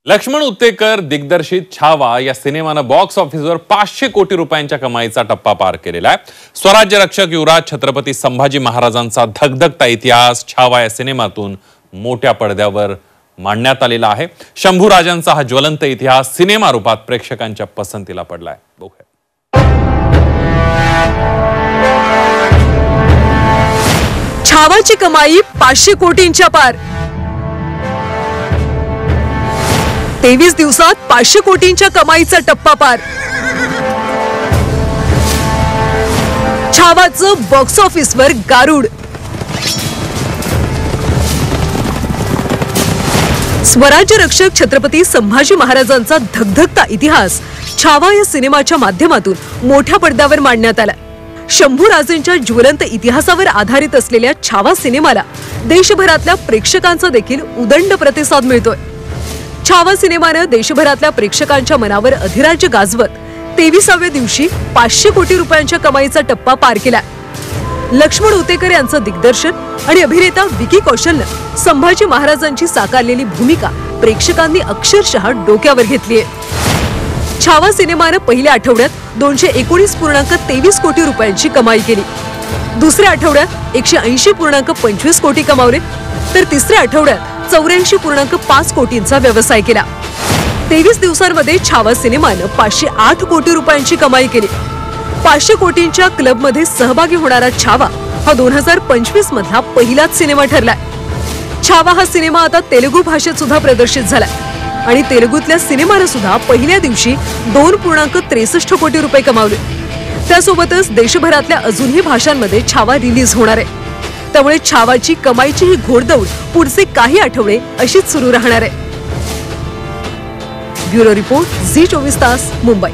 लक्ष्मण उत्तेकर दिग्दर्शित छावा या सिनेमानं बॉक्स ऑफिसवर 500 कोटी रुपयांच्या कमाईचा टप्पा पार केलेला आहे। स्वराज्य रक्षक युवराज छत्रपती संभाजी महाराजांचा धगधगता इतिहास छावा या सिनेमातून मोठ्या पडद्यावर मांडण्यात आलेला आहे। शंभू राजांचा हा ज्वलंत इतिहास सिनेमा रूपात प्रेक्षकांच्या पसंतीला पडलाय। बघूया। छावाची कमाई 500 कोटींच्या पार। 23 दिवसात 500 कोटींच्या कमाईचा टप्पा पार। छावाचं बॉक्स ऑफिसवर गारुड। स्वराज्य रक्षक छत्रपती संभाजी महाराजांचा धगधगता इतिहास छावा या सिनेमाच्या माध्यमातून मोठ्या पडद्यावर मांडण्यात आला। शंभू राजेंच्या ज्वलंत इतिहासावर आधारित असलेल्या छावा सिनेमाला देशभरातल्या प्रेक्षकांचा देखील उदंड प्रतिसाद मिळतोय। छावा सिनेमाने देशभरातल्या प्रेक्षकांच्या मनावर अधिराज्य गाजवत 23व्या दिवशी 500 कोटी रुपयांच्या कमाईचा टप्पा पार केला। लक्ष्मण उत्तेकर यांचं दिग्दर्शन आणि अभिनेता विकी कौशलनं संभाजी महाराजांची साकारलेली भूमिका प्रेक्षकांनी अक्षरशः डोक्यावर घेतलीये। छावा सिनेमाने पहिल्या आठवड्यात 219.23 कोटी रुपयांची कमाई केली। दुसऱ्या आठवड्यात 180.25 कोटी कमावले, तर तिसऱ्या आठवड्यात 84.5 कोटींचा व्यवसाय केला। 23 दिवसांमध्ये छावा सिनेमाने 508 कोटी रुपयांची कमाई केली। 500 कोटींच्या क्लब मध्ये सहभागी होणारा छावा हा 2025 मधला पहिलाच सिनेमा ठरलाय। छावा हा सिनेमा आता तेलुगू भाषेत सुद्धा प्रदर्शित झालाय आणि तेलुगूतल्या सिनेमाने सुद्धा पहिल्या दिवशी 2.63 कोटी रुपये कमावले। त्यासोबतच देशभरातल्या अजूनही भाषांमध्ये छावा रिलीज होणार आहे। त्यामुळे छावाची कमाईची ही घोडदौड पुढचे काही आठवडे अशीच सुरू राहणार आहे। ब्युरो रिपोर्ट, झी 24 तास, मुंबई।